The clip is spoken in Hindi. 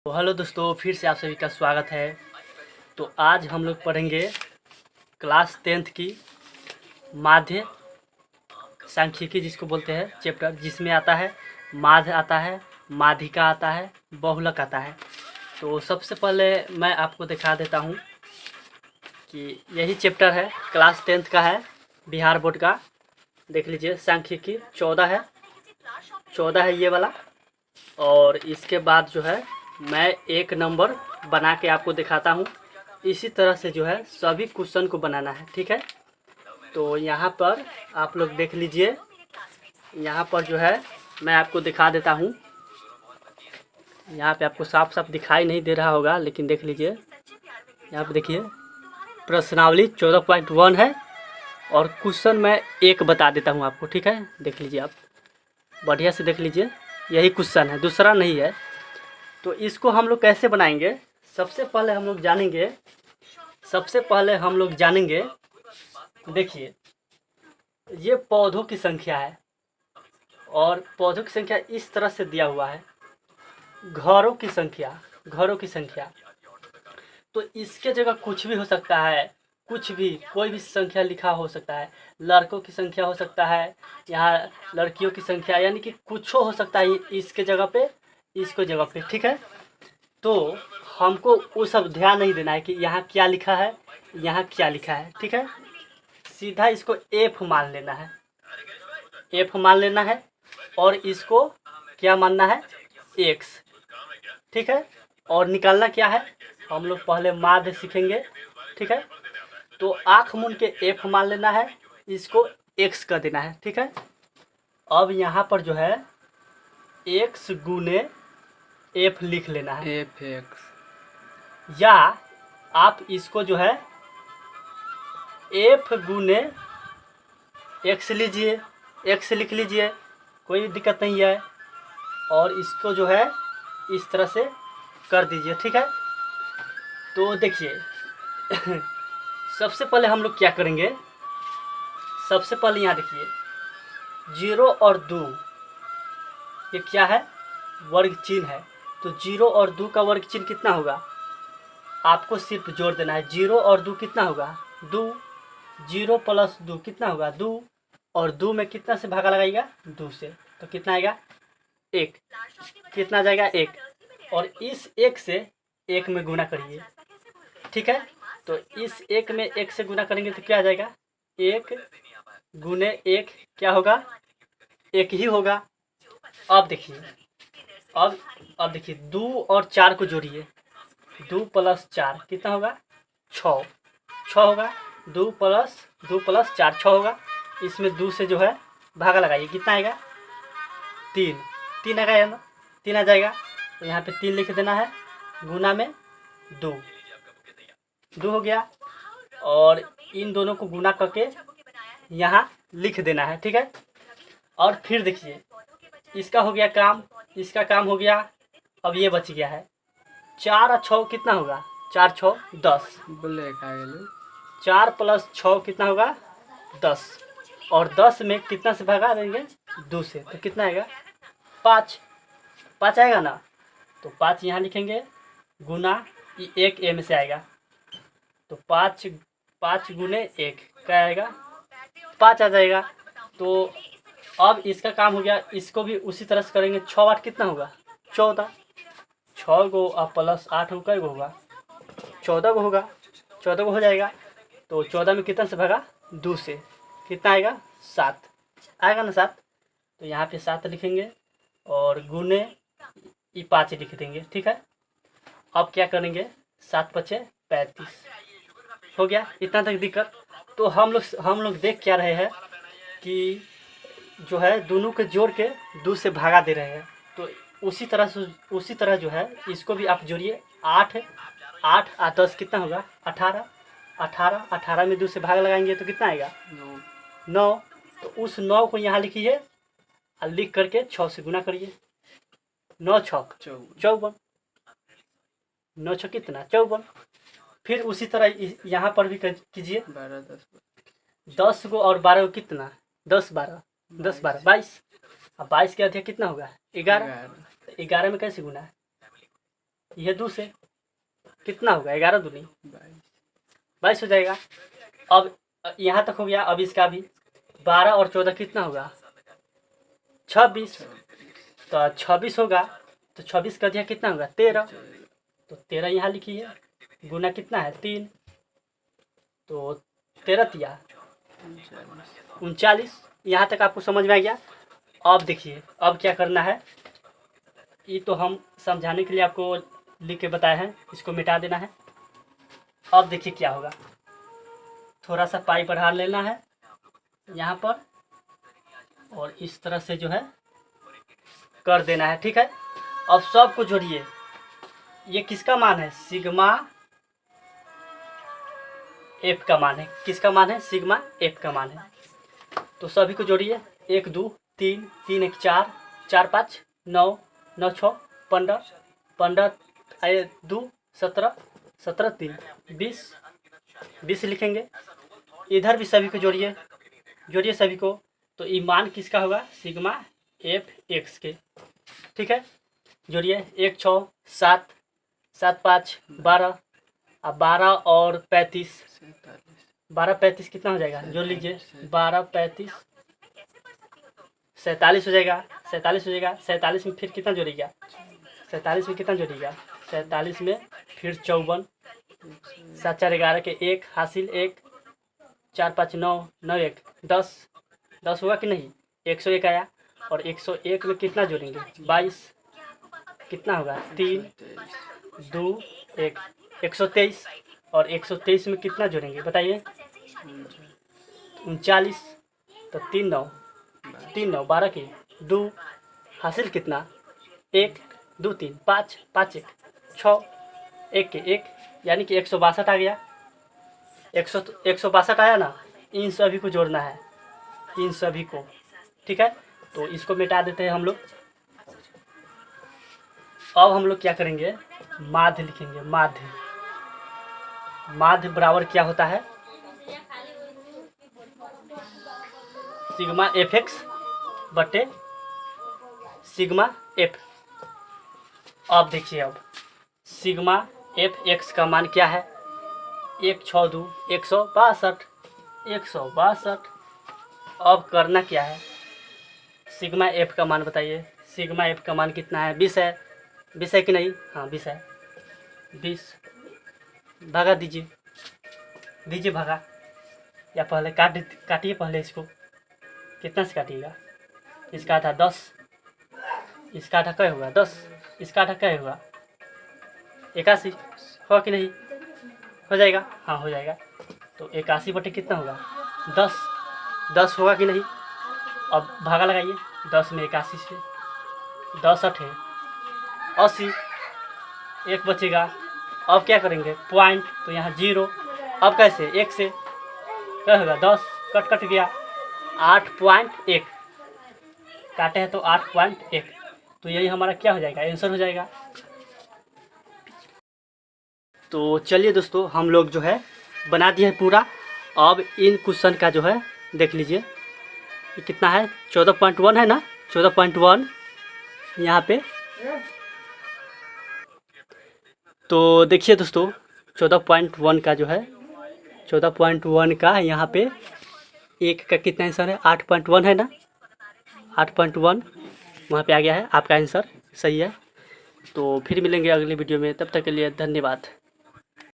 तो हेलो दोस्तों, फिर से आप सभी का स्वागत है। तो आज हम लोग पढ़ेंगे क्लास 10th की माध्य सांख्यिकी जिसको बोलते हैं चैप्टर, जिसमें आता है माध्य आता है, माध्यिका आता है, बहुलक आता है। तो सबसे पहले मैं आपको दिखा देता हूँ कि यही चैप्टर है, क्लास 10th का है, बिहार बोर्ड का। देख लीजिए, सांख्यिकी 14 है ये वाला। और इसके बाद जो है मैं एक नंबर बना के आपको दिखाता हूँ। इसी तरह से जो है सभी क्वेश्चन को बनाना है, ठीक है। तो यहाँ पर आप लोग देख लीजिए, यहाँ पर जो है मैं आपको दिखा देता हूँ। यहाँ पे आपको साफ साफ दिखाई नहीं दे रहा होगा, लेकिन देख लीजिए, यहाँ पे देखिए प्रश्नावली 14.1 है और क्वेश्चन मैं एक बता देता हूँ आपको, ठीक है। देख लीजिए, आप बढ़िया से देख लीजिए, यही क्वेश्चन है, दूसरा नहीं है। तो इसको हम लोग कैसे बनाएंगे, सबसे पहले हम लोग जानेंगे। देखिए, ये पौधों की संख्या है और पौधों की संख्या इस तरह से दिया हुआ है। घरों की संख्या तो इसके जगह कुछ भी हो सकता है, कुछ भी, कोई भी संख्या लिखा हो सकता है। लड़कों की संख्या हो सकता है, यहाँ लड़कियों की संख्या, यानी कि कुछ हो सकता है इसके जगह पे, इसको जगह पे, ठीक है। तो हमको वो सब ध्यान नहीं देना है कि यहाँ क्या लिखा है, यहाँ क्या लिखा है, ठीक है। सीधा इसको एफ मान लेना है, और इसको क्या मानना है, एक्स, ठीक है। और निकालना क्या है, हम लोग पहले माध्य सीखेंगे, ठीक है। तो आँख मूंद के एफ मान लेना है, इसको एक्स कर देना है, ठीक है। अब यहाँ पर जो है एक्स गुने एफ लिख लेना है, एफ एक्स, या आप इसको जो है एफ गुने एक्स लीजिए, एक्स लिख लीजिए, कोई दिक्कत नहीं है। और इसको जो है इस तरह से कर दीजिए, ठीक है। तो देखिए सबसे पहले हम लोग क्या करेंगे, सबसे पहले यहाँ देखिए 0 और 2, ये क्या है, वर्ग चिन्ह है। तो 0 और 2 का वर्ग चिन्ह कितना होगा, आपको सिर्फ जोड़ देना है। 0 और 2 कितना होगा, 2। 0 + 2 कितना होगा, 2। और 2 में कितना से भागा लगाएगा, 2 से, तो कितना आएगा, 1। कितना जाएगा, 1। और इस 1 से 1 में गुना करिए, ठीक है। तो इस 1 में 1 से गुना करेंगे तो क्या आ जाएगा, 1 गुने 1 क्या होगा, 1 ही होगा। अब देखिए, अब देखिए 2 और 4 को जोड़िए, 2 + 4 कितना होगा, 6 होगा। 2 + 4 6 होगा। इसमें 2 से जो है भागा लगाइए, कितना आएगा, 3 आएगा ना, 3 आ जाएगा। तो यहाँ पे 3 लिख देना है, गुना में 2 हो गया। और इन दोनों को गुना करके यहाँ लिख देना है, ठीक है। और फिर देखिए, इसका हो गया काम, इसका काम हो गया। अब ये बच गया है 4 और 6 कितना होगा, 4 6 10, 4 + 6 कितना होगा, 10। और 10 में कितना से भागा देंगे, 2 से, तो कितना आएगा, 5 आएगा ना। तो 5 यहाँ लिखेंगे, गुना 1 ए में से आएगा, तो 5 गुने 1 क्या आएगा, 5 आ जाएगा। तो अब इसका काम हो गया, इसको भी उसी तरह से करेंगे। 6 8 कितना होगा, 14। 6 को + 8 को कई गो होगा, 14 को होगा, 14 को हो जाएगा। तो 14 में कितना से भागा, 2 से, कितना आएगा, 7 आएगा ना, 7। तो यहाँ पे 7 लिखेंगे और गुने 5 लिख देंगे, ठीक है। अब क्या करेंगे, 7 × 5 = 35 हो गया। इतना तक दिक्कत। तो हम लोग देख क्या रहे हैं कि जो है दोनों के जोड़ के 2 से भागा दे रहे हैं। तो उसी तरह जो है इसको भी आप जोड़िए। 8 और 10 कितना होगा, 18 में 2 से भाग लगाएंगे तो कितना आएगा, 9। तो उस 9 को यहाँ लिखिए और लिख करके 6 से गुना करिए। 9 छक 54, 9 छक कितना, 54। फिर उसी तरह यहाँ पर भी कीजिए। 10 को और 12 को कितना, 10 12 22। अब 22 के अधिक कितना होगा, 11। 11 में कैसे गुना है, यह 2 से कितना होगा 11 दूनी 22 हो जाएगा। अब यहाँ तक हो गया। अब इसका भी 12 और 14 कितना होगा 26। तो 26 होगा तो 26 का दिया कितना होगा 13। तो 13 यहाँ लिखिए, गुना कितना है 3, तो 13 तिया 39। यहाँ तक आपको समझ में आ गया। अब देखिए अब क्या करना है, ये तो हम समझाने के लिए आपको लिख के बताए हैं, इसको मिटा देना है। अब देखिए क्या होगा, थोड़ा सा पाई बढ़ा लेना है यहाँ पर और इस तरह से जो है कर देना है, ठीक है। अब सबको जोड़िए, ये किसका मान है सिग्मा एफ का मान है। किसका मान है सिग्मा एफ का मान है। तो सभी को जोड़िए, 1 2 3 3 1 4 4 5 9 9 6 15 15 2 17 17 3 20 20 लिखेंगे। इधर भी सभी को जोड़िए, जोड़िए सभी को। तो ये मान किसका होगा सिग्मा एफ एक्स के, ठीक है। जोड़िए 1 6 7 7 5 12, अब 12 और 35 12 35 कितना हो जाएगा जोड़ लीजिए, 12 35 47 हो जाएगा। 47 हो जाएगा। 47 में फिर कितना जोड़ेगा 47 में कितना जोड़ेगा 47 में फिर 54, 7 4 11 के 1 हासिल 1 4 5 9 9 1 10 10 हुआ कि नहीं। 101 आया और 101 में कितना जोड़ेंगे 22, कितना होगा 3 2 1 123 और 123 में कितना जोड़ेंगे बताइए 39। तो 3 9 12 के 2 हासिल कितना 1 2 3 5 5 1 6 1 के 1 यानी कि 162 आ गया। 162 आया ना। इन सभी को जोड़ना है, इन सभी को, ठीक है। तो इसको मिटा देते हैं हम लोग। अब हम लोग क्या करेंगे माध्य लिखेंगे। माध्य माध्य बराबर क्या होता है सिग्मा एफ एक्स बटे सिग्मा एफ। अब देखिए अब सिग्मा एफ एक्स का मान क्या है 1 6 2 162 162। अब करना क्या है सिग्मा एफ का मान बताइए। सिग्मा एफ का मान कितना है 20 है। 20 है कि नहीं, हाँ 20 है। 20 भागा दीजिए, दीजिए भागा, या पहले काटिए पहले इसको। कितना से काटिएगा, इसका आधा 10, इसका आधा क्या होगा 10, इसका आधा क्या होगा 81 होगा कि नहीं, हो जाएगा, हाँ हो जाएगा। तो 81 बटे कितना होगा 10, 10 होगा कि नहीं। अब भागा लगाइए, 10 में 81 से 10 8 80, एक बचेगा। अब क्या करेंगे पॉइंट, तो यहाँ 0। अब कैसे 1 से क्या होगा 10, कट गया 8.1 काटे हैं तो 8.1। तो यही हमारा क्या हो जाएगा आंसर हो जाएगा। तो चलिए दोस्तों हम लोग जो है बना दिए हैं पूरा। अब इन क्वेश्चन का जो है देख लीजिए ये कितना है 14.1 है ना, 14.1 यहाँ पे। तो देखिए दोस्तों 14.1 का जो है 14.1 का यहाँ पे एक का कितना आंसर है 8.1 है ना, 8.1 वहाँ पे आ गया है। आपका आंसर सही है। तो फिर मिलेंगे अगली वीडियो में, तब तक के लिए धन्यवाद।